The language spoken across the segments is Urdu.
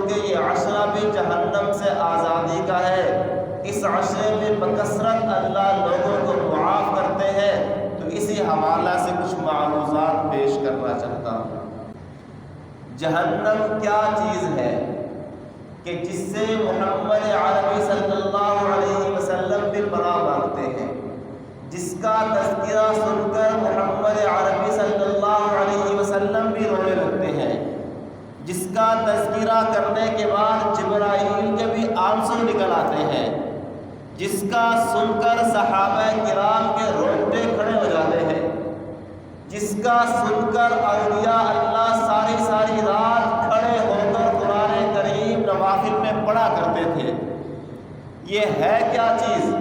چونکہ یہ عشرہ بھی جہنم سے آزادی کا ہے، اس عشرے میں بکثرت اللہ لوگوں کو معاف کرتے ہیں، تو اسی حوالہ سے کچھ معروضات پیش کرنا چاہتا ہوں۔ جہنم کیا چیز ہے کہ جس سے محمد عربی صلی اللہ علیہ وسلم بھی پناہ مانگتے ہیں، جس کا تذکرہ سن کر محمد عربی صلی اللہ علیہ وسلم بھی رونے لگتے ہیں، جس کا تذکرہ کرنے کے بعد جبرائیل کے بھی آنسو نکل آتے ہیں، جس کا سن کر صحابہ کرام کے رونگٹے کھڑے ہو جاتے ہیں، جس کا سن کر اولیاء اللہ ساری رات کھڑے ہو کر قرآن کریم نوافل میں پڑھا کرتے تھے۔ یہ ہے کیا چیز؟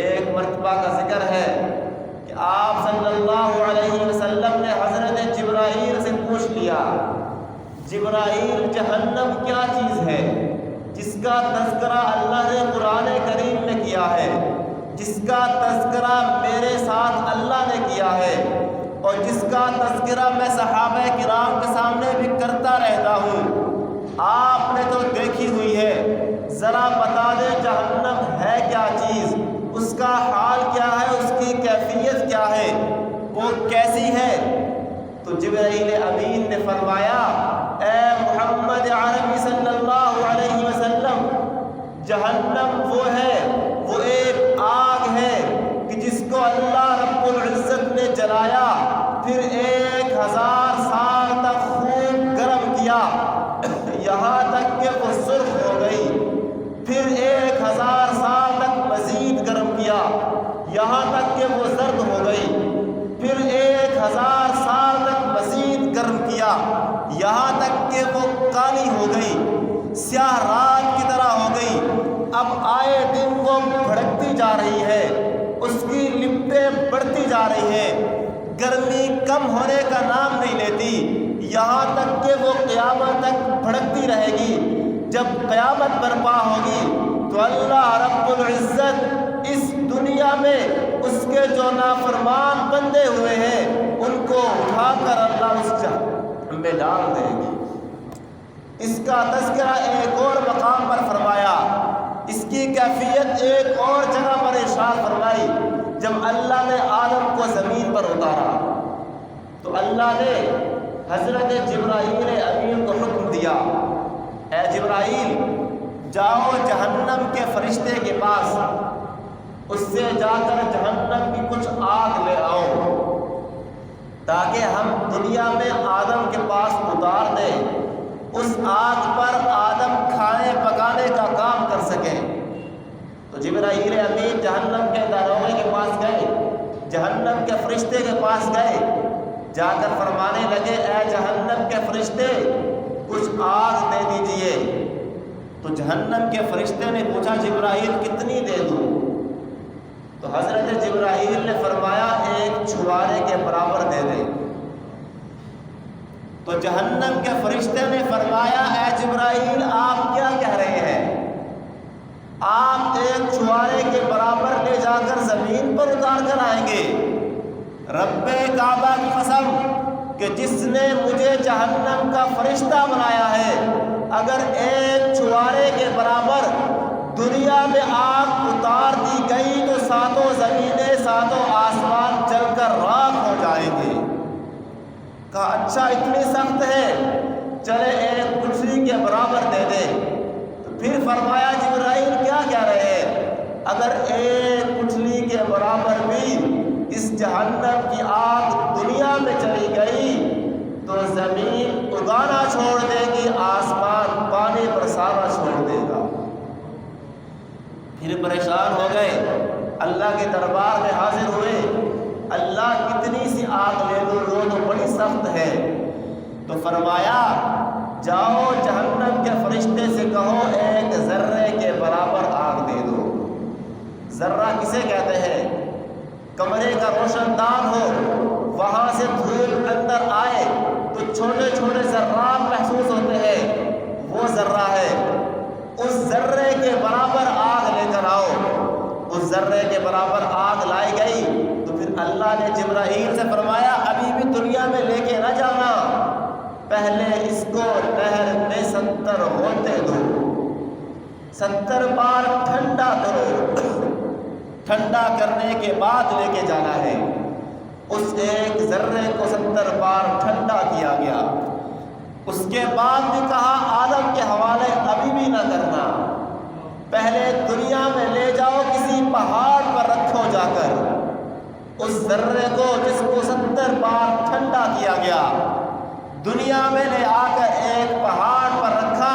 ایک مرتبہ کا ذکر ہے کہ آپ صلی اللہ علیہ وسلم نے حضرت جبرائیل سے پوچھ لیا، جبرائیل جہنم کیا چیز ہے جس کا تذکرہ اللہ نے قرآن کریم میں کیا ہے، جس کا تذکرہ میرے ساتھ اللہ نے کیا ہے، اور جس کا تذکرہ میں صحابہ کرام کے سامنے بھی کرتا رہتا ہوں، آپ نے تو دیکھی ہوئی ہے، ذرا بتا دیں جہنم ہے کیا چیز، اس کا حال کیا ہے، اس کی کیفیت کیا ہے، وہ کیسی ہے؟ تو جبرائیل امین نے فرمایا، اے محمد عربی صلی اللہ علیہ وسلم، جہنم وہ ہے، وہ ایک آگ ہے کہ جس کو اللہ رب العزت نے جلایا، پھر 1000 سال تک خوب گرم کیا، یہاں تک کہ وہ سرخ ہو گئی، پھر 1000 سال تک مزید گرم کیا، یہاں تک کہ وہ زرد ہو گئی، پھر 1000 سال تک مزید گرم کیا، یہاں تک کہ وہ کالی ہو گئی، سیاہ رات کی طرح ہو گئی۔ اب آئے دن وہ بھڑکتی جا رہی ہے، اس کی لپٹیں بڑھتی جا رہی ہیں، گرمی کم ہونے کا نام نہیں لیتی، یہاں تک کہ وہ قیامت تک بھڑکتی رہے گی۔ جب قیامت برپا ہوگی تو اللہ رب العزت اس دنیا میں اس کے جو نافرمان بندے ہوئے ہیں ان کو اٹھا کر اللہ اس جہنم میں ڈال دے گی۔ اس کا تذکرہ ایک اور مقام پر فرمایا، اس کی کیفیت ایک اور جگہ پر ارشاد فرمائی، جب اللہ نے آدم کو زمین پر اتارا تو اللہ نے حضرت جبرائیل امین کو حکم دیا، اے جبرائیل جاؤ جہنم کے فرشتے کے پاس، اس سے جا کر جہنم کی کچھ آگ لے آؤ تاکہ ہم دنیا میں آدم کے پاس اتار دیں، اس آگ پر آدم کھانے پکانے کا کام کر سکیں۔ تو جبرائیل امین جہنم کے داروغے کے پاس گئے، جہنم کے فرشتے کے پاس گئے، جا کر فرمانے لگے، اے جہنم کے فرشتے کچھ آگ دے دیجئے۔ تو جہنم کے فرشتے نے پوچھا، جبرائیل کتنی دے دوں؟ تو حضرت جبرائیل نے فرمایا، ایک چھوارے کے برابر دے دیں۔ تو جہنم کے فرشتے نے فرمایا، اے جبرائیل آپ کیا کہہ رہے ہیں؟ آپ ایک چھوارے کے برابر لے جا کر زمین پر اتار کر آئیں گے؟ رب کعبہ کی قسم کہ جس نے مجھے جہنم کا فرشتہ بنایا ہے، اگر ایک چھوارے کے برابر دنیا میں آگ اتار دی گئی تو ساتوں زمینیں ساتوں آسمان جل کر راکھ ہو جائیں گے۔ کہا اچھا اتنی سخت ہے، چلے ایک گٹھلی کے برابر دے دے۔ تو پھر فرمایا، جبرائیل کیا کہہ رہے ہیں؟ اگر ایک گٹھلی کے برابر بھی اس جہنم کی آگ دنیا میں چلی گئی تو زمین اگانا چھوڑ دے گی، آسمان پانی برسانا چھوڑ دے گا۔ پھر پریشان ہو گئے، اللہ کے دربار میں حاضر ہوئے، اللہ کتنی سی آگ لے دوں، وہ تو بڑی سخت ہے۔ تو فرمایا، جاؤ جہنم کے فرشتے سے کہو ایک ذرے کے برابر آگ دے دو۔ ذرہ کسے کہتے ہیں؟ کمرے کا روشن دان ہو، وہاں سے دھوپ اندر آئے تو چھوٹے چھوٹے ذرات محسوس ہوتے ہیں، وہ ذرہ ہے۔ اس ذرے کے برابر آگ لے کر آؤ۔ اس ذرے کے برابر آگ لائی گئی تو پھر اللہ نے جبرائیل سے فرمایا، ابھی بھی دنیا میں لے کے نہ جانا، پہلے اس کو نہر میں 70 ہوتے دو، 70 بار ٹھنڈا کرو، ٹھنڈا کرنے کے بعد لے کے جانا ہے۔ اس ایک ذرے کو 70 بار ٹھنڈا کیا گیا۔ اس کے بعد بھی کہا آدم کے حوالے ابھی بھی نہ کرنا، پہلے دنیا میں لے جاؤ، کسی پہاڑ پر رکھو جا کر۔ اس ذرے کو جس کو 70 بار ٹھنڈا کیا گیا، دنیا میں لے آ کر ایک پہاڑ پر رکھا،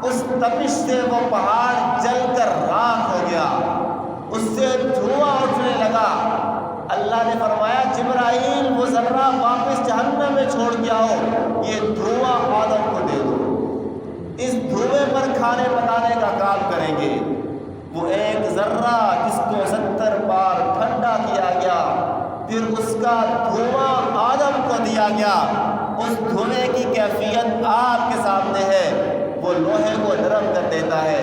اس تپش سے وہ پہاڑ جل کر راکھ ہو گیا، اس سے دھواں اٹھنے لگا۔ اللہ نے فرمایا جبرائیل وہ ذرہ واپس جہنم میں چھوڑ کے آؤ، یہ دھواں آدم کو دے دو، اس دھوئے پر کھانے پکانے کا کام کریں گے۔ وہ ایک ذرہ جس کو 70 بار ٹھنڈا کیا گیا، پھر اس کا دھواں آدم کو دیا گیا۔ اس دھوئے کی کیفیت آپ کے سامنے ہے، وہ لوہے کو نرم کر دیتا ہے،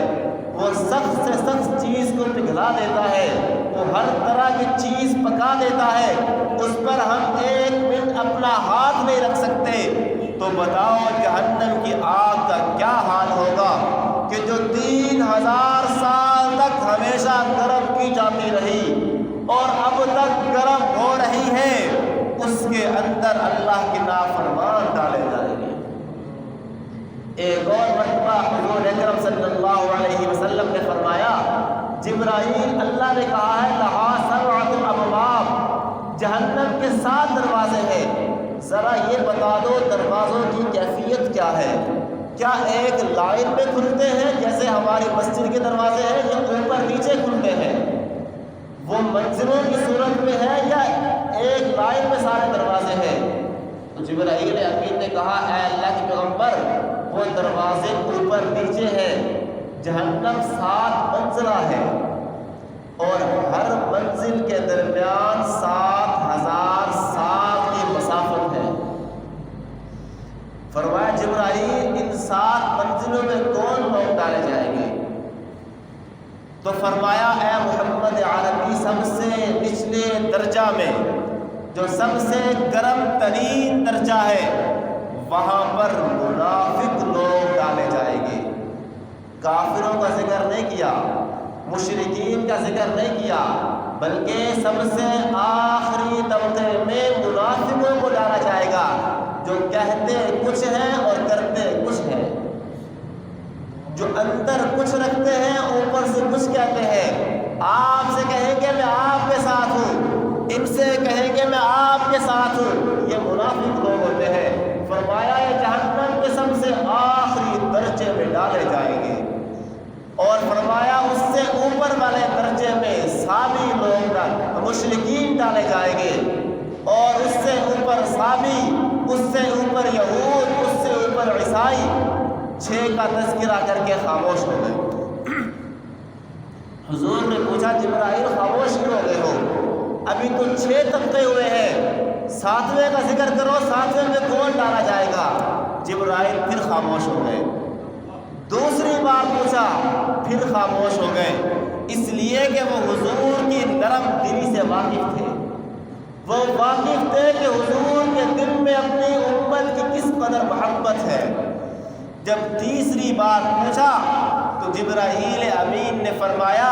وہ سخت سے سخت چیز کو پگھلا دیتا ہے، وہ ہر طرح کی چیز پکا دیتا ہے، اس پر ہم ایک منٹ اپنا ہاتھ نہیں رکھ سکتے۔ تو بتاؤ جہنم کی آگ کا کیا حال ہوگا کہ جو 3000 سال تک ہمیشہ گرم کی جاتی رہی اور اب تک گرم ہو رہی ہے، اس کے اندر اللہ کے نافرمان ڈالے جائیں گے۔ ایک اور مرتبہ حضور اکرم صلی اللہ علیہ وسلم نے فرمایا جبرائیل، اللہ نے کہا ہے لہا 7 ابواب، جہنم کے 7 دروازے ہیں، ذرا یہ بتا دو دروازوں کی کیفیت کیا ہے؟ کیا ایک لائن میں کھلتے ہیں جیسے ہماری مسجد کے دروازے ہیں، یا اوپر نیچے کھلتے ہیں؟ وہ منزلوں کی صورت میں ہے یا ایک لائن میں سارے دروازے ہیں؟ تو جبرائیل امین نے کہا اے اللہ کے پیغمبر، وہ دروازے اوپر نیچے ہیں، جہنم 7 منزلہ ہے اور ہر منزل کے درمیان 7000 سال کی مسافت ہے۔ فرمایا جبرائیل ان 7 منزلوں میں کون لوگ ڈالے جائیں گے؟ تو فرمایا اے محمد عربی، سب سے نچلے درجہ میں جو سب سے گرم ترین درجہ ہے، وہاں پر منافق لوگ ڈالے جائیں گے۔ کافروں کا ذکر نہیں کیا، مشرکین کا ذکر نہیں کیا، بلکہ سب سے آخری طبقے میں منافقوں کو ڈالا جائے گا، جو کہتے کچھ ہیں اور کرتے کچھ ہیں، جو اندر کچھ رکھتے ہیں اوپر سے کچھ کہتے ہیں۔ آپ سے کہیں گے میں آپ کے ساتھ ہوں، ان سے کہیں گے میں آپ کے ساتھ ہوں، یہ منافق لوگ ہوتے ہیں۔ فرمایا یہ جہنم کے سب سے آخری درجے میں ڈالے جائیں گے، اور فرمایا اس سے اوپر والے درجے میں سابی لوگ مشرکین ڈالے جائیں گے، اور اس سے اوپر سابی، اس سے اوپر یہود، اس سے اوپر عیسائی۔ 6 کا تذکرہ کر کے خاموش ہو گئے۔ حضور نے پوچھا جبرائیل خاموش کیوں ہو گئے ہو؟ ابھی تو 6 طبقے ہوئے ہیں، 7ویں کا ذکر کرو، 7ویں میں کون ڈالا جائے گا؟ جبرائیل پھر خاموش ہو گئے۔ دوسری بار پوچھا، پھر خاموش ہو گئے، اس لیے کہ وہ حضور کی نرم دلی سے واقف تھے، وہ واقف تھے کہ حضور کے دل میں اپنی امت کی کس قدر محبت ہے۔ جب تیسری بار پوچھا تو جبرائیل امین نے فرمایا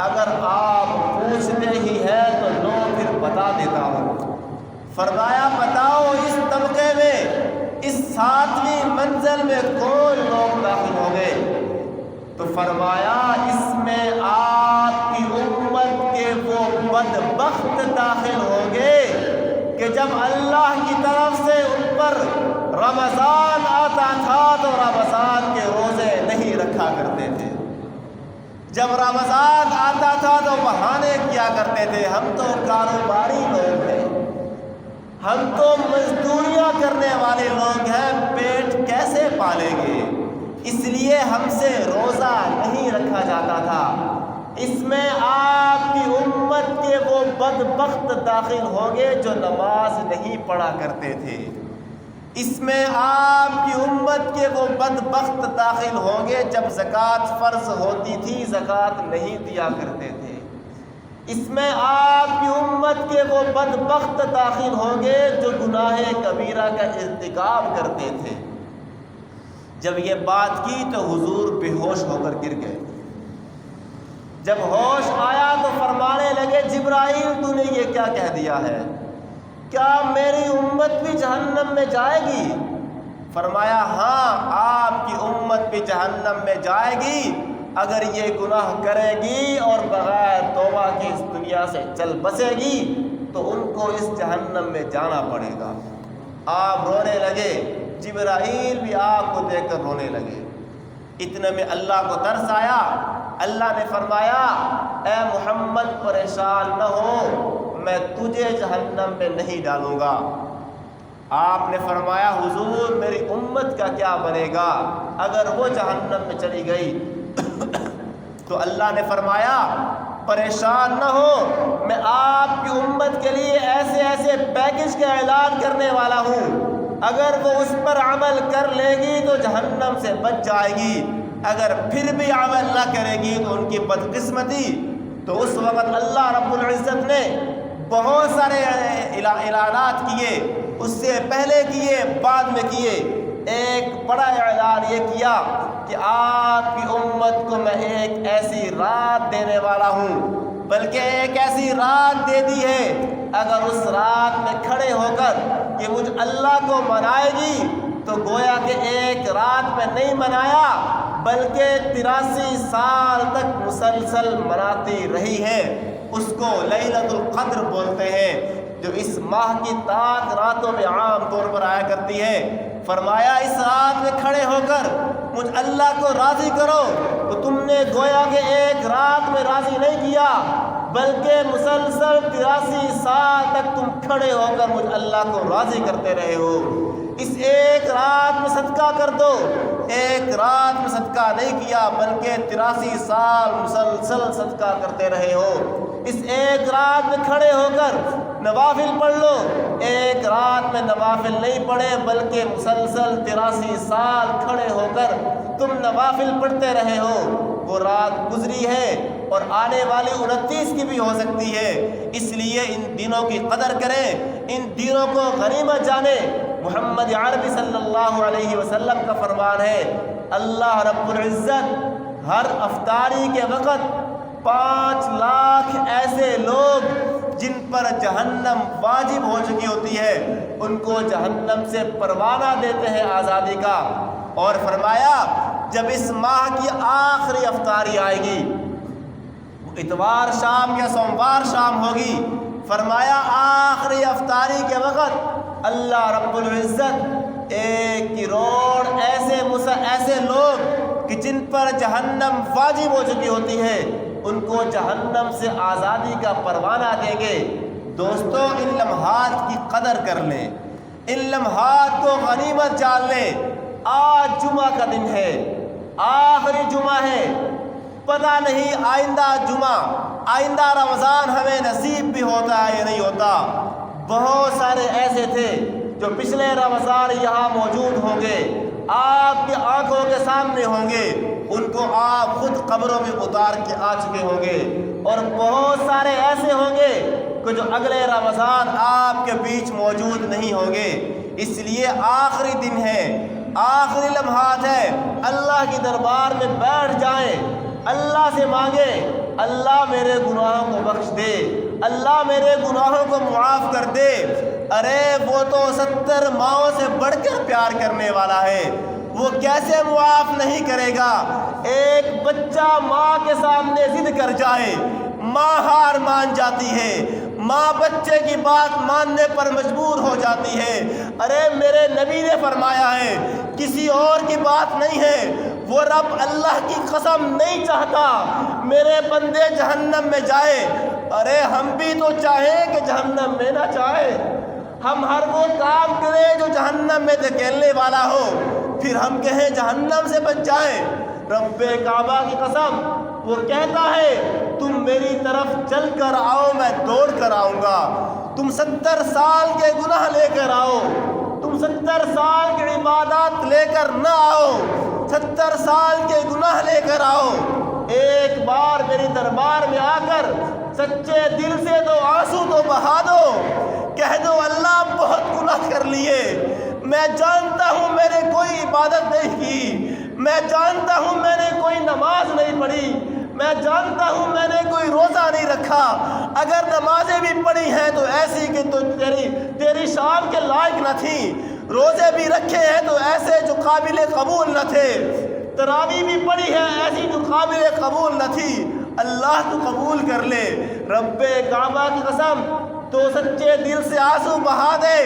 اگر آپ پوچھتے ہی ہیں تو لو پھر بتا دیتا ہوں۔ فرمایا بتاؤ اس طبقے میں، اس 7ویں منزل میں کون لوگ داخل ہو گئے؟ تو فرمایا اس میں آپ کی امت کے وہ بدبخت داخل ہوں گے کہ جب اللہ کی طرف سے ان پر رمضان آتا تھا تو رمضان کے روزے نہیں رکھا کرتے تھے، جب رمضان آتا تھا تو بہانے کیا کرتے تھے، ہم تو کاروباری لوگ ہیں، ہم تو مزدوریاں کرنے والے لوگ ہیں، پیٹ کیسے پالیں گے، اس لیے ہم سے روزہ نہیں رکھا جاتا تھا۔ اس میں آپ کی امت کے وہ بدبخت داخل ہوں گے جو نماز نہیں پڑھا کرتے تھے، اس میں آپ کی امت کے وہ بدبخت داخل ہوں گے جب زکوٰۃ فرض ہوتی تھی زکوٰۃ نہیں دیا کرتے تھے، اس میں آپ کی امت کے وہ بدبخت داخل ہوں گے جو گناہ کبیرہ کا ارتکاب کرتے تھے، جب یہ بات کی تو حضور بے ہوش ہو کر گر گئے۔ جب ہوش آیا تو فرمانے لگے جبرائیل تو نے یہ کیا کہہ دیا ہے؟ کیا میری امت بھی جہنم میں جائے گی؟ فرمایا ہاں آپ کی امت بھی جہنم میں جائے گی اگر یہ گناہ کرے گی اور بغیر توبہ کے اس دنیا سے چل بسے گی تو ان کو اس جہنم میں جانا پڑے گا۔ آپ رونے لگے، جبرائیل بھی آپ کو دیکھ کر رونے لگے۔ اتنے میں اللہ کو ترس آیا، اللہ نے فرمایا اے محمد پریشان نہ ہو، میں تجھے جہنم میں نہیں ڈالوں گا۔ آپ نے فرمایا حضور میری امت کا کیا بنے گا اگر وہ جہنم میں چلی گئی؟ تو اللہ نے فرمایا پریشان نہ ہو، میں آپ کی امت کے لیے ایسے ایسے پیکج کا اعلان کرنے والا ہوں، اگر وہ اس پر عمل کر لے گی تو جہنم سے بچ جائے گی، اگر پھر بھی عمل نہ کرے گی تو ان کی بدقسمتی۔ تو اس وقت اللہ رب العزت نے بہت سارے اعلانات کیے، اس سے پہلے کیے بعد میں کیے۔ ایک بڑا اعلان یہ کیا کہ آپ کی امت کو میں ایک ایسی رات دینے والا ہوں، بلکہ ایک ایسی رات دے دی ہے اگر اس رات میں کھڑے ہو کر کہ مجھ اللہ کو منائے گی تو گویا کہ ایک رات میں نہیں منایا بلکہ 83 سال تک مسلسل مناتی رہی ہے۔ اس کو لیلۃ القدر بولتے ہیں، جو اس ماہ کی 7 راتوں میں عام طور پر آیا کرتی ہے۔ فرمایا اس رات میں کھڑے ہو کر مجھ اللہ کو راضی کرو، تو تم نے گویا کہ ایک رات میں راضی نہیں کیا بلکہ مسلسل 83 سال تک تم کھڑے ہو کر مجھ اللہ کو راضی کرتے رہے ہو۔ اس ایک رات میں صدقہ کر دو، ایک رات میں صدقہ نہیں کیا بلکہ 83 سال مسلسل صدقہ کرتے رہے ہو۔ اس ایک رات میں کھڑے ہو کر نوافل پڑھ لو، ایک رات میں نوافل نہیں پڑھے بلکہ مسلسل 83 سال کھڑے ہو کر تم نوافل پڑھتے رہے ہو۔ وہ رات گزری ہے اور آنے والی 29 کی بھی ہو سکتی ہے، اس لیے ان دنوں کی قدر کریں، ان دنوں کو غنیمت جانیں۔ محمد عربی صلی اللہ علیہ وسلم کا فرمان ہے اللہ رب العزت ہر افطاری کے وقت 5 لاکھ ایسے لوگ جن پر جہنم واجب ہو چکی ہوتی ہے ان کو جہنم سے پروانہ دیتے ہیں آزادی کا۔ اور فرمایا جب اس ماہ کی آخری افطاری آئے گی، اتوار شام یا سوموار شام ہوگی، فرمایا آخری افطاری کے وقت اللہ رب العزت 1 کروڑ ایسے لوگ کہ جن پر جہنم واجب ہو چکی ہوتی ہے ان کو جہنم سے آزادی کا پروانہ دیں گے۔ دوستو ان لمحات کی قدر کر لیں، ان لمحات کو غنیمت جان لیں۔ آج جمعہ کا دن ہے، آخری جمعہ ہے، پتہ نہیں آئندہ جمعہ آئندہ رمضان ہمیں نصیب بھی ہوتا ہے یا نہیں ہوتا۔ بہت سارے ایسے تھے جو پچھلے رمضان یہاں موجود ہوں گے، آپ کی آنکھوں کے سامنے ہوں گے، ان کو آپ خود قبروں میں اتار کے آ چکے ہوں گے، اور بہت سارے ایسے ہوں گے کہ جو اگلے رمضان آپ کے بیچ موجود نہیں ہوں گے۔ اس لیے آخری دن ہے، آخری لمحات ہے، اللہ کی دربار میں بیٹھ جائیں، اللہ سے مانگیں اللہ میرے گناہوں کو بخش دے، اللہ میرے گناہوں کو معاف کر دے۔ ارے وہ تو 70 ماؤں سے بڑھ کر پیار کرنے والا ہے، وہ کیسے معاف نہیں کرے گا؟ ایک بچہ ماں کے سامنے ضد کر جائے، ماں ہار مان جاتی ہے، ماں بچے کی بات ماننے پر مجبور ہو جاتی ہے۔ ارے میرے نبی نے فرمایا ہے کسی اور کی بات نہیں ہے، وہ رب اللہ کی قسم نہیں چاہتا میرے بندے جہنم میں جائے۔ ارے ہم بھی تو چاہیں کہ جہنم میں نہ جائے، ہم ہر وہ کام کریں جو جہنم میں دھکیلنے والا ہو، پھر ہم کہیں جہنم سے بچ جائیں۔ رب کعبہ کی قسم وہ کہتا ہے تم میری طرف چل کر آؤ میں دوڑ کر آؤں گا، تم 70 سال کے گناہ لے کر آؤ، تم 70 سال کی عبادات لے کر نہ آؤ، 70 سال کے گناہ لے کر آؤ۔ ایک بار میری دربار میں آ کر سچے دل سے 2 آنسو تو بہا دو، کہہ دو اللہ بہت گناہ کر لیے، میں جانتا ہوں میں نے کوئی عبادت نہیں کی، میں جانتا ہوں میں نے کوئی نماز نہیں پڑھی، میں جانتا ہوں میں نے کوئی روزہ نہیں رکھا، اگر نمازیں بھی پڑھی ہیں تو ایسی کہ تو تیری شان کے لائق نہ تھی، روزے بھی رکھے ہیں تو ایسے جو قابل قبول نہ تھے، تراویح بھی پڑھی ہے ایسی جو قابل قبول نہ تھی، اللہ تو قبول کر لے۔ رب کعبہ کی قسم تو سچے دل سے آنسو بہا دے۔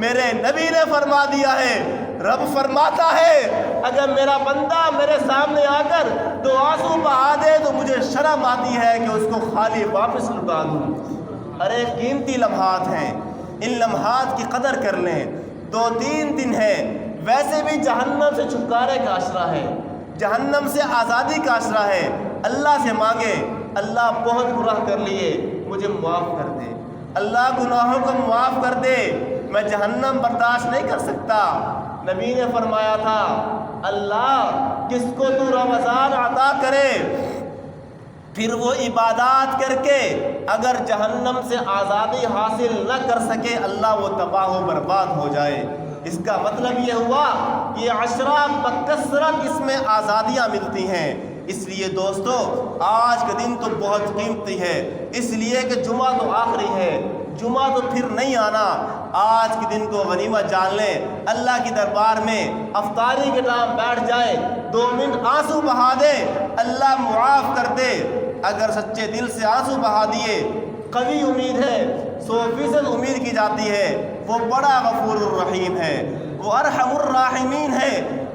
میرے نبی نے فرما دیا ہے، رب فرماتا ہے اگر میرا بندہ میرے سامنے آ کر دو آنسو بہا دے تو مجھے شرم آتی ہے کہ اس کو خالی واپس لوٹا دوں۔ ارے قیمتی لمحات ہیں، ان لمحات کی قدر کر لیں۔ 2-3 دن ہے، ویسے بھی جہنم سے چھٹکارے کا عشرہ ہے، جہنم سے آزادی کا عشرہ ہے۔ اللہ سے مانگے، اللہ بہت گناہ کر لیے، مجھے معاف کر دے، اللہ گناہوں کو معاف کر دے، میں جہنم برداشت نہیں کر سکتا۔ نبی نے فرمایا تھا اللہ کس کو تو رمضان عطا کرے پھر وہ عبادات کر کے اگر جہنم سے آزادی حاصل نہ کر سکے اللہ وہ تباہ و برباد ہو جائے۔ اس کا مطلب یہ ہوا کہ عشرہ بکثرت اس میں آزادیاں ملتی ہیں۔ اس لیے دوستو آج کا دن تو بہت قیمتی ہے، اس لیے کہ جمعہ تو آخری ہے، جمعہ تو پھر نہیں آنا۔ آج کے دن کو غنیمت جان لیں، اللہ کی دربار میں افطاری کے ٹائم بیٹھ جائے، 2 منٹ آنسو بہا دے، اللہ معاف کر دے۔ اگر سچے دل سے آنسو بہا دیے، قوی امید ہے، 100% امید کی جاتی ہے، وہ بڑا غفور الرحیم ہے، وہ ارحم الراحمین ہے۔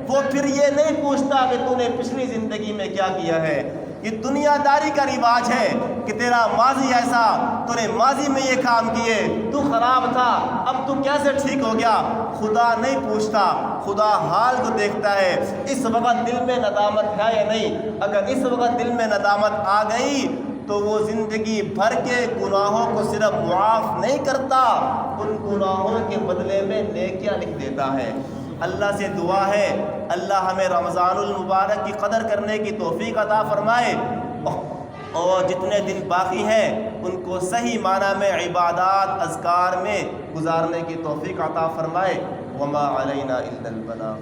وہ پھر یہ نہیں پوچھتا کہ تو نے پچھلی زندگی میں کیا کیا ہے۔ یہ دنیا داری کا رواج ہے کہ تیرا ماضی ایسا، تو نے ماضی میں یہ کام کیے، تو خراب تھا، اب تو کیسے ٹھیک ہو گیا۔ خدا نہیں پوچھتا، خدا حال کو دیکھتا ہے۔ اس وقت دل میں ندامت ہے یا نہیں؟ اگر اس وقت دل میں ندامت آ گئی تو وہ زندگی بھر کے گناہوں کو صرف معاف نہیں کرتا، ان گناہوں کے بدلے میں نیکیاں لکھ دیتا ہے۔ اللہ سے دعا ہے اللہ ہمیں رمضان المبارک کی قدر کرنے کی توفیق عطا فرمائے، اور جتنے دن باقی ہیں ان کو صحیح معنی میں عبادات اذکار میں گزارنے کی توفیق عطا فرمائے۔ وما علینا الا البلاغ۔